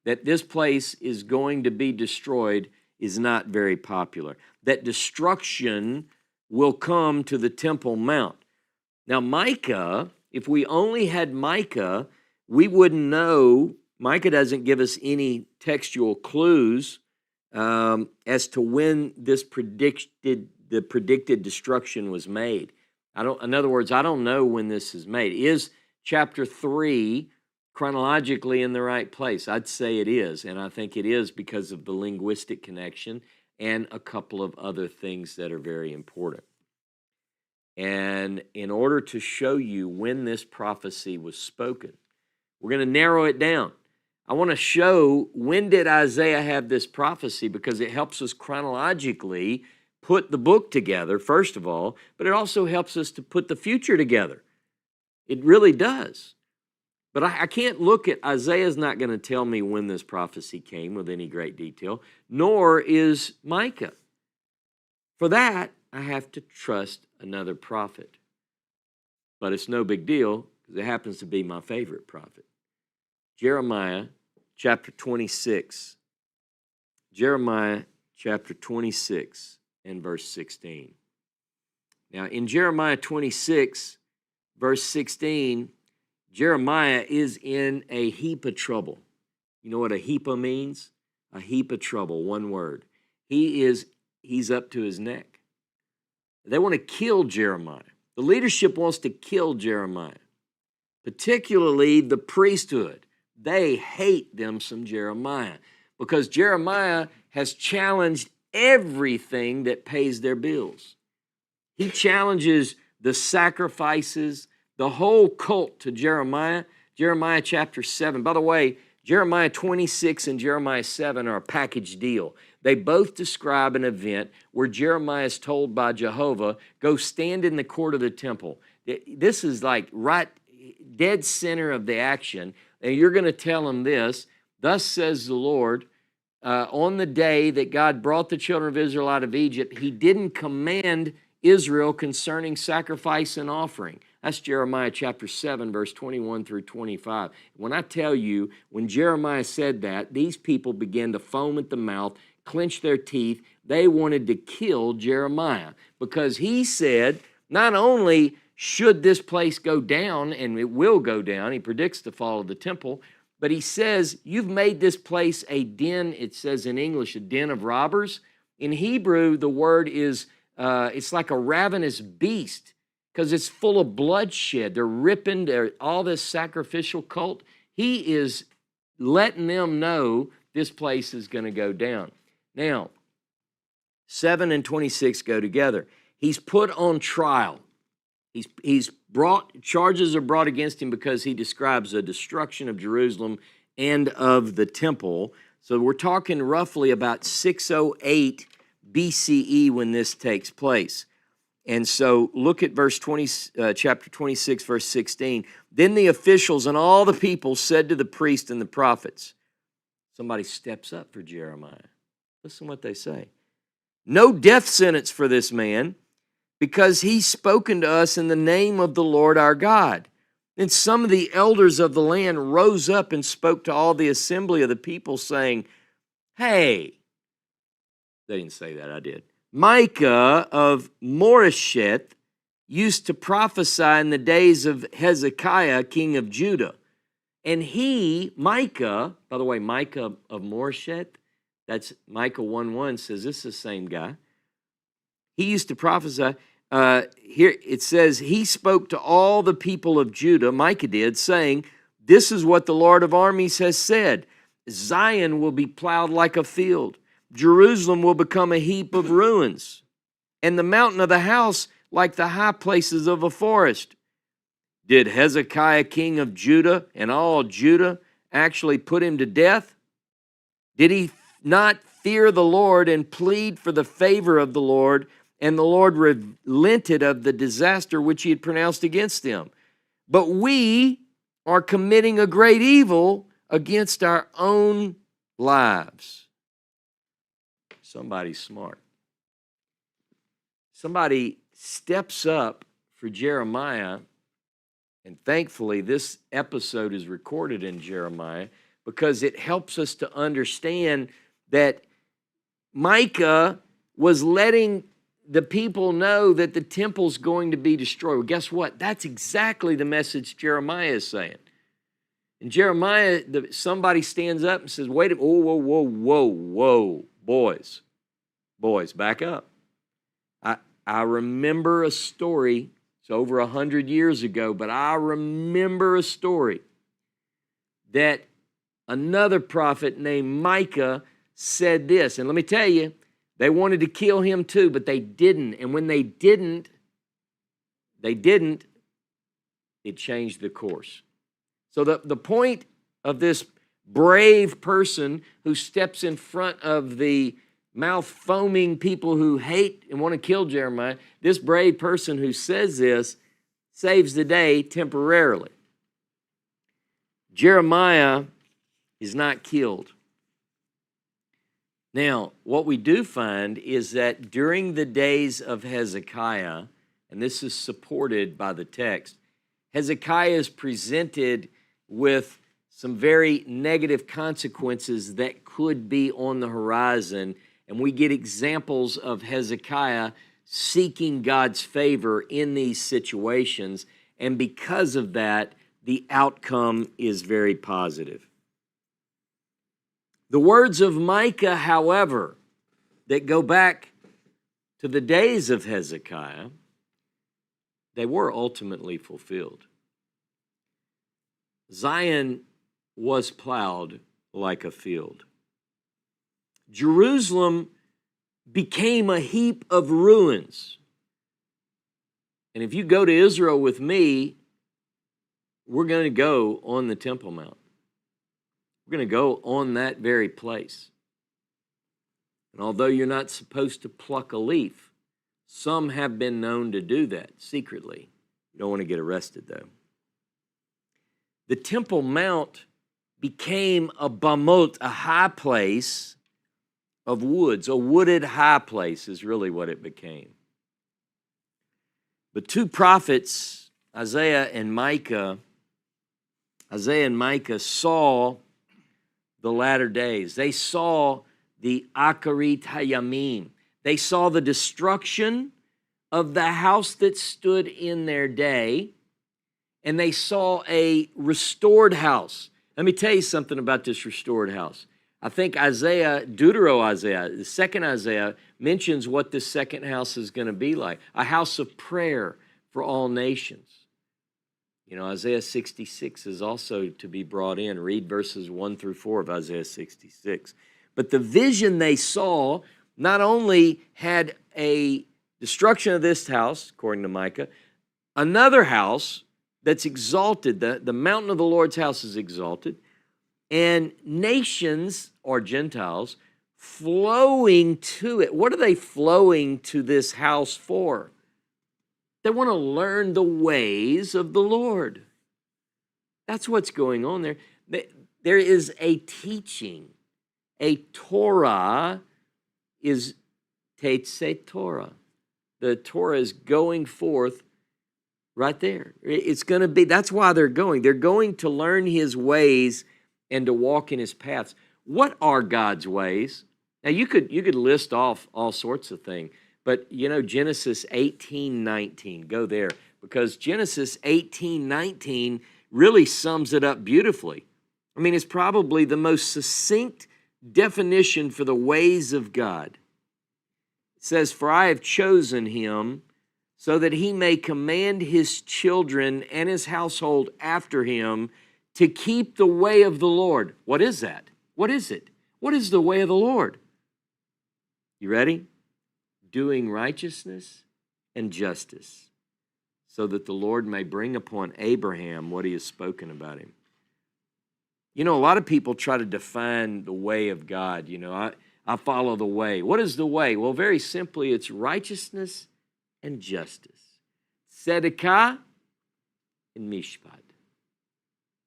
that this place is going to be destroyed is not very popular. That destruction will come to the Temple Mount. Now, Micah, if we only had Micah, we wouldn't know. Micah doesn't give us any textual clues as to when the predicted destruction was made. In other words, I don't know when this is made. Is chapter 3 chronologically in the right place? I'd say it is, and I think it is because of the linguistic connection and a couple of other things that are very important. And in order to show you when this prophecy was spoken, we're going to narrow it down. I want to show when did Isaiah have this prophecy, because it helps us chronologically put the book together, first of all, but it also helps us to put the future together. It really does. But I can't look at, Isaiah's not going to tell me when this prophecy came with any great detail, nor is Micah. For that, I have to trust another prophet. But it's no big deal, because it happens to be my favorite prophet. Jeremiah chapter 26. Jeremiah chapter 26 and verse 16. Now, in Jeremiah 26, verse 16, Jeremiah is in a heap of trouble. You know what a heap of means? A heap of trouble, one word. He's up to his neck. They want to kill Jeremiah. The leadership wants to kill Jeremiah, particularly the priesthood. They hate them some Jeremiah, because Jeremiah has challenged everything that pays their bills. He challenges the sacrifices, the whole cult to Jeremiah. Jeremiah chapter 7. By the way, Jeremiah 26 and Jeremiah 7 are a package deal. They both describe an event where Jeremiah is told by Jehovah, go stand in the court of the temple. This is like right dead center of the action. And you're going to tell him this, thus says the Lord, on the day that God brought the children of Israel out of Egypt, he didn't command Israel concerning sacrifice and offering. That's Jeremiah chapter 7, verse 21 through 25. When I tell you, when Jeremiah said that, these people began to foam at the mouth, clench their teeth. They wanted to kill Jeremiah, because he said, not only should this place go down, and it will go down, he predicts the fall of the temple, but he says, you've made this place a den, it says in English, a den of robbers. In Hebrew, the word is, it's like a ravenous beast, because it's full of bloodshed. They're ripping all this sacrificial cult. He is letting them know this place is going to go down. Now, 7 and 26 go together. He's put on trial. Charges are brought against him because he describes the destruction of Jerusalem and of the temple. So we're talking roughly about 608 BCE when this takes place. And so look at chapter 26, verse 16. Then the officials and all the people said to the priests and the prophets, somebody steps up for Jeremiah. Listen what they say. No death sentence for this man, because he's spoken to us in the name of the Lord our God. Then some of the elders of the land rose up and spoke to all the assembly of the people, saying, hey, they didn't say that, I did. Micah of Moresheth used to prophesy in the days of Hezekiah, king of Judah. And Micah, by the way, Micah of Moresheth, that's Micah 1:1 says this is the same guy. He used to prophesy. Here it says, he spoke to all the people of Judah, Micah did, saying, this is what the Lord of armies has said. Zion will be plowed like a field. Jerusalem will become a heap of ruins, and the mountain of the house like the high places of a forest. Did Hezekiah, king of Judah, and all Judah actually put him to death? Did he not fear the Lord and plead for the favor of the Lord, and the Lord relented of the disaster which he had pronounced against them? But we are committing a great evil against our own lives. Somebody's smart. Somebody steps up for Jeremiah, and thankfully this episode is recorded in Jeremiah because it helps us to understand that Micah was letting the people know that the temple's going to be destroyed. Well, guess what? That's exactly the message Jeremiah is saying. And Jeremiah, somebody stands up and says, wait a minute, whoa, boys, back up. I remember a story, it's over 100 years ago, but I remember a story that another prophet named Micah said this. And let me tell you, They wanted to kill him too, but they didn't. And when they didn't, it changed the course. So the point of this brave person who steps in front of the mouth foaming people who hate and want to kill Jeremiah, this brave person who says this saves the day temporarily. Jeremiah is not killed. Now, what we do find is that during the days of Hezekiah, and this is supported by the text, Hezekiah is presented with some very negative consequences that could be on the horizon, and we get examples of Hezekiah seeking God's favor in these situations, and because of that, the outcome is very positive. The words of Micah, however, that go back to the days of Hezekiah, they were ultimately fulfilled. Zion was plowed like a field. Jerusalem became a heap of ruins. And if you go to Israel with me, we're going to go on the Temple Mount. We're going to go on that very place. And although you're not supposed to pluck a leaf, some have been known to do that secretly. You don't want to get arrested, though. The Temple Mount became a bamot, a high place of woods. A wooded high place is really what it became. The two prophets, Isaiah and Micah saw the latter days. They saw the Akarit Hayamim. They saw the destruction of the house that stood in their day, and they saw a restored house. Let me tell you something about this restored house. I think Deutero-Isaiah, the second Isaiah, mentions what this second house is going to be like. A house of prayer for all nations. You know, Isaiah 66 is also to be brought in. Read verses 1 through 4 of Isaiah 66. But the vision they saw not only had a destruction of this house, according to Micah, another house that's exalted, the mountain of the Lord's house is exalted, and nations, or Gentiles, flowing to it. What are they flowing to this house for? They want to learn the ways of the Lord. That's what's going on there. There is a teaching. A Torah is Tetzei Torah. The Torah is going forth right there. It's going to be, that's why they're going. They're going to learn his ways and to walk in his paths. What are God's ways? Now, you could list off all sorts of things. But, you know, Genesis 18:19, go there, because Genesis 18:19 really sums it up beautifully. I mean, it's probably the most succinct definition for the ways of God. It says, "For I have chosen him so that he may command his children and his household after him to keep the way of the Lord." What is that? What is it? What is the way of the Lord? You ready? Doing righteousness and justice, so that the Lord may bring upon Abraham what he has spoken about him. You know, a lot of people try to define the way of God. You know, I follow the way. What is the way? Well, very simply, it's righteousness and justice. Tzedakah and mishpat.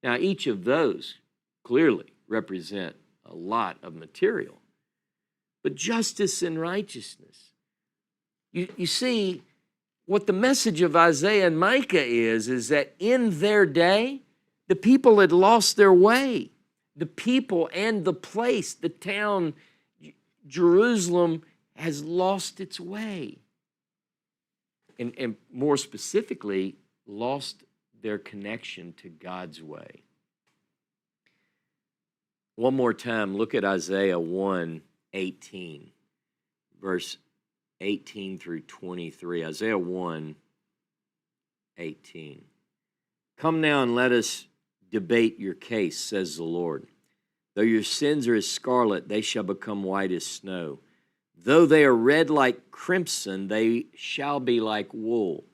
Now, each of those clearly represent a lot of material. But justice and righteousness. You see, what the message of Isaiah and Micah is that in their day, the people had lost their way. The people and the place, the town, Jerusalem, has lost its way. And more specifically, lost their connection to God's way. One more time, look at Isaiah 1:18, verse 18 through 23. Isaiah 1:18. "Come now and let us debate your case, says the Lord. Though your sins are as scarlet, they shall become white as snow. Though they are red like crimson, they shall be like wool.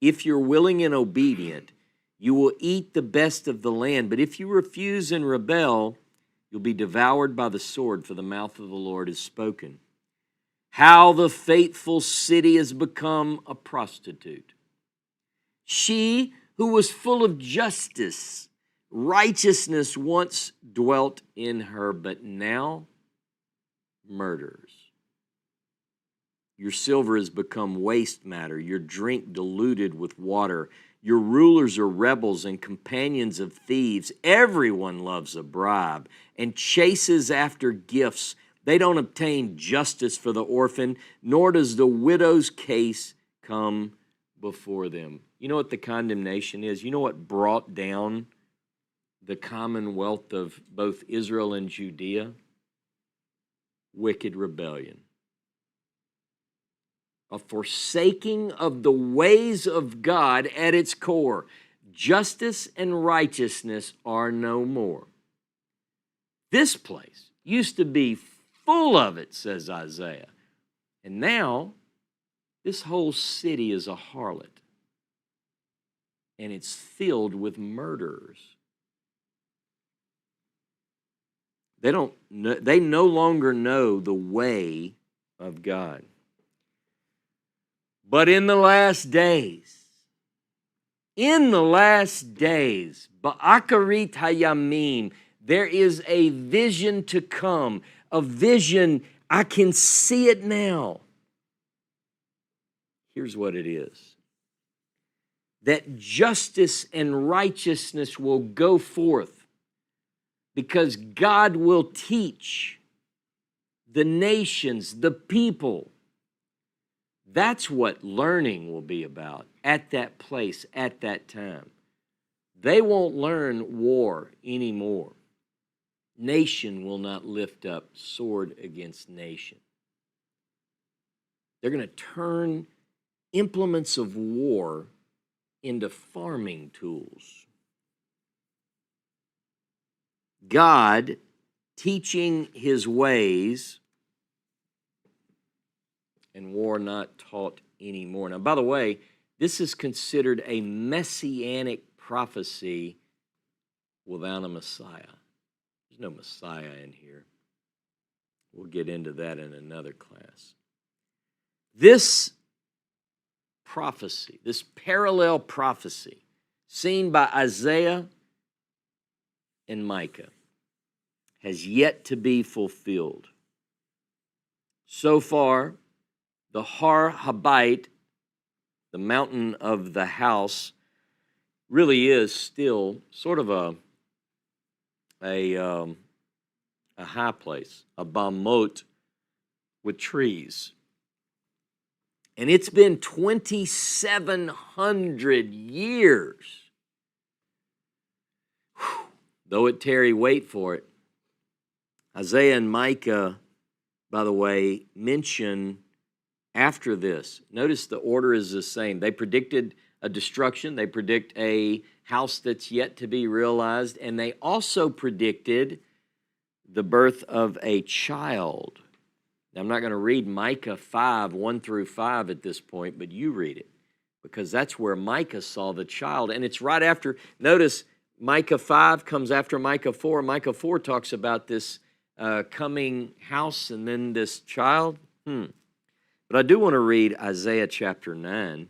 If you're willing and obedient, you will eat the best of the land. But if you refuse and rebel, you'll be devoured by the sword, for the mouth of the Lord has spoken. How the faithful city has become a prostitute. She who was full of justice, righteousness once dwelt in her, but now murders. Your silver has become waste matter, your drink diluted with water. Your rulers are rebels and companions of thieves. Everyone loves a bribe and chases after gifts. They don't obtain justice for the orphan, nor does the widow's case come before them. You know what the condemnation is? You know what brought down the commonwealth of both Israel and Judea? Wicked rebellion. A forsaking of the ways of God at its core. Justice and righteousness are no more. This place used to be full of it, says Isaiah. And now, this whole city is a harlot. And it's filled with murderers. They no longer know the way of God. But in the last days, Ba'akarit Hayamim, there is a vision to come, a vision, I can see it now. Here's what it is. That justice and righteousness will go forth because God will teach the nations, the people. That's what learning will be about at that place, at that time. They won't learn war anymore. Nation will not lift up sword against nation. They're going to turn implements of war into farming tools. God teaching his ways and war not taught anymore. Now, by the way, this is considered a messianic prophecy without a Messiah. There's no Messiah in here. We'll get into that in another class. This prophecy, this parallel prophecy, seen by Isaiah and Micah, has yet to be fulfilled. So far, the Har Habayit, the mountain of the house, really is still sort of a high place, a bamot with trees. And it's been 2,700 years. Whew. Though it tarry, wait for it. Isaiah and Micah, by the way, mention after this. Notice the order is the same. They predicted a destruction. They predict a house that's yet to be realized. And they also predicted the birth of a child. Now, I'm not going to read Micah 5, 1 through 5 at this point, but you read it because that's where Micah saw the child. And it's right after, notice Micah 5 comes after Micah 4. Micah 4 talks about this coming house and then this child. But I do want to read Isaiah chapter 9.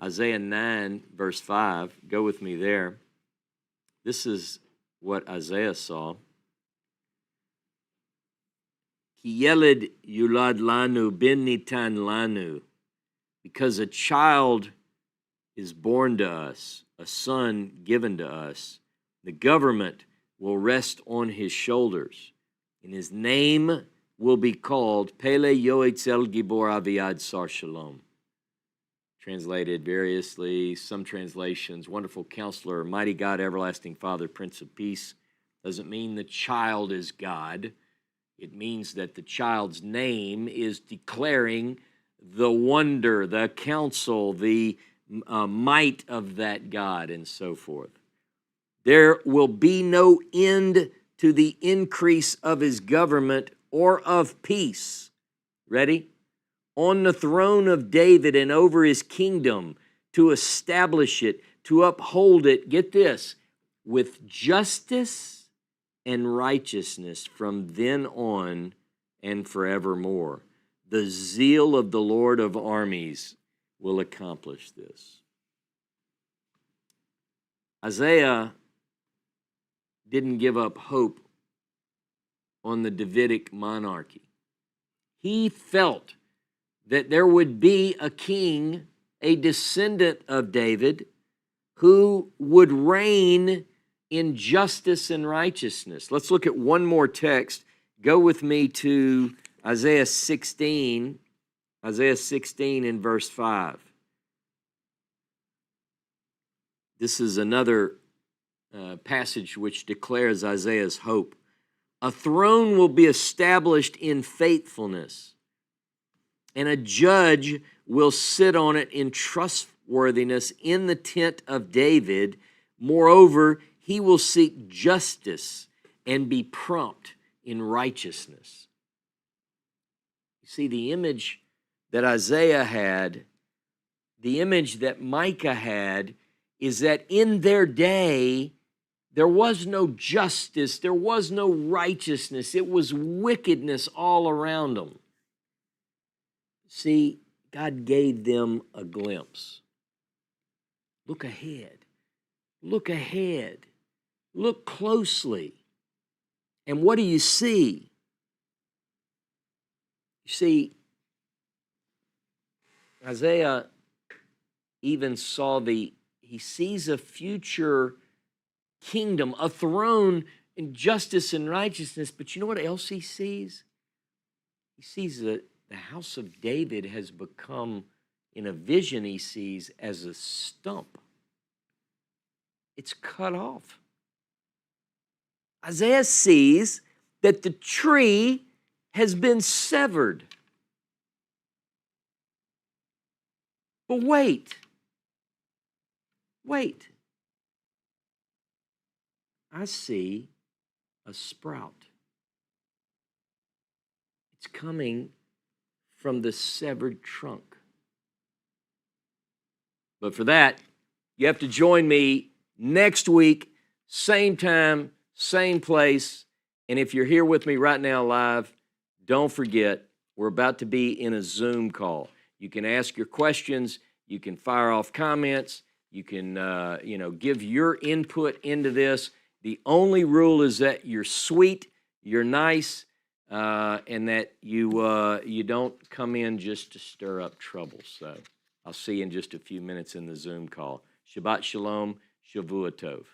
Isaiah 9, verse 5. Go with me there. This is what Isaiah saw. Ki yeled yulad lanu ben nitan lanu. Because a child is born to us, a son given to us. The government will rest on his shoulders, and his name will be called Pele Yoetzel Gibor Aviad Sar Shalom. Translated variously, some translations, Wonderful Counselor, Mighty God, Everlasting Father, Prince of Peace. Doesn't mean the child is God. It means that the child's name is declaring the wonder, the counsel, the might of that God, and so forth. There will be no end to the increase of his government or of peace. Ready? On the throne of David and over his kingdom, to establish it, to uphold it, get this, with justice and righteousness from then on and forevermore. The zeal of the Lord of armies will accomplish this. Isaiah didn't give up hope on the Davidic monarchy. He felt that there would be a king, a descendant of David, who would reign in justice and righteousness. Let's look at one more text. Go with me to Isaiah 16 in verse 5. This is another passage which declares Isaiah's hope. A throne will be established in faithfulness, and a judge will sit on it in trustworthiness in the tent of David. Moreover, he will seek justice and be prompt in righteousness. You see, the image that Isaiah had, the image that Micah had, is that in their day, there was no justice, there was no righteousness. It was wickedness all around them. See, God gave them a glimpse. Look ahead. Look ahead. Look closely. And what do you see? You see, Isaiah even he sees a future kingdom, a throne in justice and righteousness. But you know what else he sees? He sees that the house of David has become, in a vision he sees, as a stump. It's cut off. Isaiah sees that the tree has been severed. But wait. I see a sprout. It's coming from the severed trunk. But for that, you have to join me next week, same time, same place. And if you're here with me right now live, don't forget, we're about to be in a Zoom call. You can ask your questions, you can fire off comments, you can give your input into this. The only rule is that you're sweet, you're nice, and that you don't come in just to stir up trouble. So I'll see you in just a few minutes in the Zoom call. Shabbat shalom, Shavua tov.